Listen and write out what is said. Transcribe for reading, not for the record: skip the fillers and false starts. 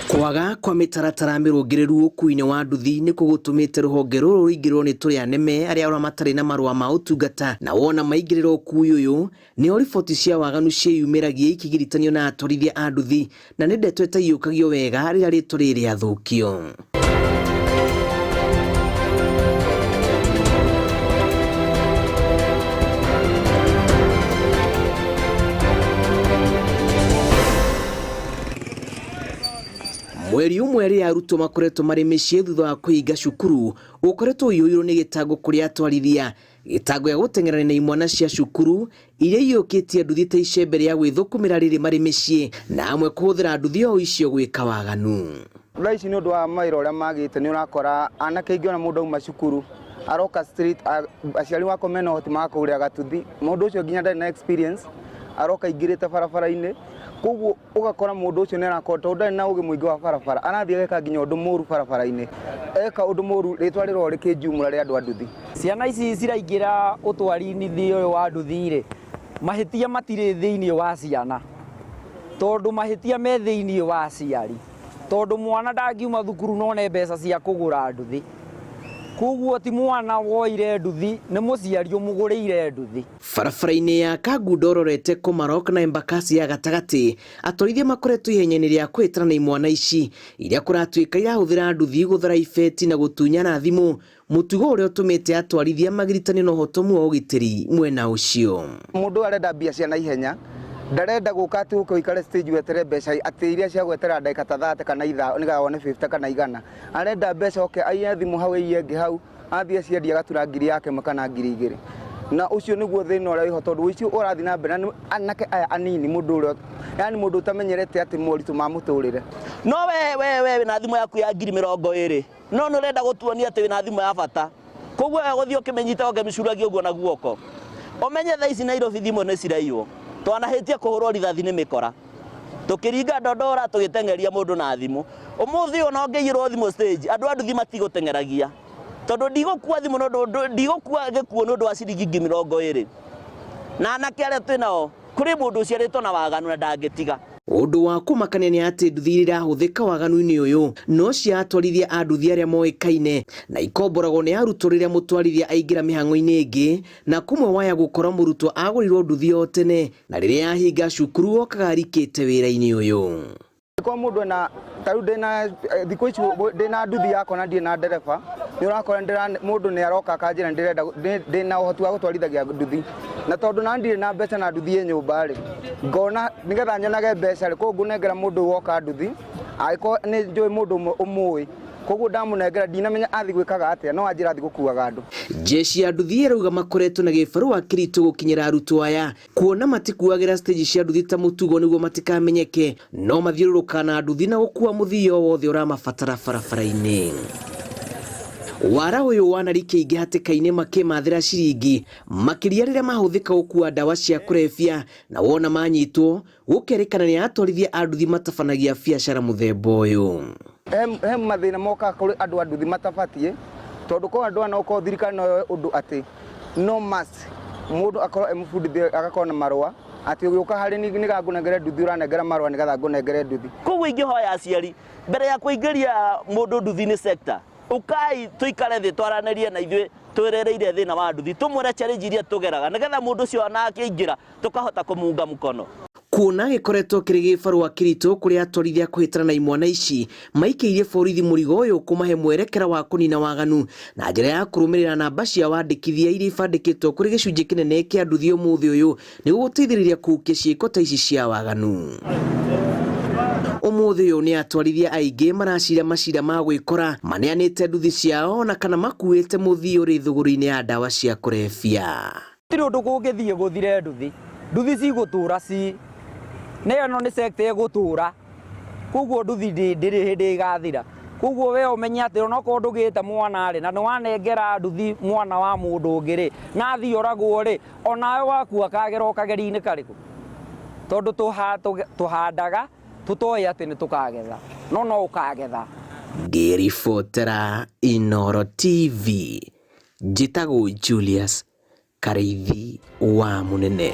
Kwaga kwa mitaratara mirungireru ukuine wa nduthi ni kugutumite ruhonge ruru ruingirwo ni turia neme aria ora matari na marua ma utungata na wona maingiriro ukui uyu ni riboti cia waganu ciumiragie ikigiritanio na atwarithia a nduthi na ni ndeto itaiyukagio wega riria ritwa riri athukio. Mweri umwe ri arutwo makoretwo mari micii thutha wa kuhinga cukuru ukoretwo uyuyirwo ni gitango kuri atwarithia gitango ya gutengerana na imwana cia cukuru iria iyukitie nduthi ta icembe ria gwithukumira riri mari micii na amwe kuhuthira nduthi o icio gwika waganu. Raici ni undu wa mairo ria magite ni urakora anake ingi ona mundu uma cukuru aroka street aciari wako mena hoti makuria gatuthi mundu ucio nginya ndari na experience aroka ingirite barabara-ini koguo ugakora mundu ucio nera kota ndari na ugi muingi wa barabara anathie geka nginya undu muru barabara-ini eka undu muru ritwa riro rikijumura ri andu a nduthi. Ciana ici ciraingira utwarithia uyu wa nduthi ri mahitia matire thiini wa ciana tondu mahitia me thiini wa aciari tondu mwana ndangiuma thukuru none mbeca cia kugura nduthi koguo ti mwana woire nduthi ni muciari umugurire nduthi. Barabara-ini ya Kangundo rorete Komarok na Embakasi ya gatagati atwarithia makoretwo ihenya-ini ria kwitana na imwana ici iria kuratuika irahuthira nduthi guthara ibeti na gutunyana thimu mutugo uria utumite atwarithia magiritani no hotomu wa ugitiri mwena ucio. Mundu arenda mbia cia na ihenya ndarenda guka ati uko ikare stage wetere mbeca ati iria cia gwetera ndagika ta 30 kana itha niga wone 50 kana 100 arenda mbeca oke aiye thimu hau ienge hau athie ciendia gatura ngiri yake makana ngiri igiri na ucio niguo thina uria iho tondu ucio urathi na mbere anake aya anini mundu uria yani mundu utamenyerete ati moritu ma muturire no we na thimu yaku ya ngiri 20 no nurenda gutuonia ati wina thimu ya bata koguo guthio kimenyita ukemicuragia uguo na guoko omenye tha ici Nairobi thimu ni ciraiywo twanahitia kuhurwo rithathi ni mikora tukiringa ndondora tugitengeria mundu na thimu umuthi ona ngeiyirwo thimu stage andu anduthi matigutengeragia tondu ndigukua thimu ndigukua gikuo nundu wa ciringi 20 na anake aria twinao kuri mundu uciaritwo na waganu na ndangitiga. Undu wa kumakania ni ati nduthi irahuthika waganu-ini uyu no cia atwarithia a nduthi aria moikaine na ikomboragwo ni arutwo riria mutwarithia aingira mihango-ini ingi na kumwe waya gukora murutwo agurirwo nduthi o tene na riria yahinga cukuru okaga arikite wira-ini uyu. Kwa mundu na taru ndina thikũ ici ndina nduthi yakwa na ndire na ndereba ni urakora mundu ni aroka akanjira ndirenda ndina uhoti wa gutwarithagia nduthi na tondu na ndire na mbeca na nduthi nyumba ri ngona nigetha nyonage mbeca ri koguo nengera mundu woka nduthi aiko ni njui mundu umui koguo ndamunengera ndinamenya athi gwikaga atia no anjira athi gukuaga andu. Jeshi ya nduthi irauga makoretwo na gibaru wa kiritu gukinyira arutwo aya kuona matikuagira stage cia nduthi ta mutugo niguo matikamenyeke no mathiururuka na nduthi na gukua muthio wothe uramabatara barabara-ini. Wara uyu wanarike ingi hatikaine makimathira ciringi makiria riria mahuthika gukua ndawa cia kurebia na wona manyitwo gukerekana ni atwarithia a nduthi matabanagia biacara muthemba uyu. He mathina moka kuri andu a nduthi matabatie tondu ko andu ana uko thirikari no undu ati no must mundu akoro emfundithie agakorwo na marua ati ugiuka hari ni gangunengere nduthi uranengera marua nigetha ngunengere nduthi. Koguo ingihoya aciari mbere ya kuingiria mundu nduthi-ini sector ukai tuikare thi twaranirie na ithuĩ twerereire thina wa nduthi tumwire challenge iria tugeraga nigetha mundu ucio anakingira tukahota kumunga mukono. Kuona gikoretwo kiri gibaru wa kiritu kuri atwarithia kuhitana na imwana ici maikiirie borithi murigo uyu kumahe mwerekera wa kunina waganu na njira ya kurumirira namba cia wandikithia iria ibandikitwo kuri gicunji kinene kia nduthi umuthi uyu niguo guteithiriria kuukia ciiko ta ici cia waganu. Umuthi uyu ni atwarithia aingi maracira macira ma gwikora maneanite nduthi ciao na kana makuite muthii uri thuguru-ini ya ndawa cia kurebia. Tiri undu kungithie guthire nduthi cigutura ci neyo no ni sector gutura koguo nduthi ndiri hindi igathira koguo we umenya ati ona ko ndugite mwana ri na ni wanengera nduthi mwana wa mundu ngiri na thi oragwo ri onawe waku akagera okageri-ini kariku tondu tuhandaga tutoya ati ni tukagetha no ukagetha. Ngiribotera Inooro TV njitagwo Julius Kareithi wa Munene.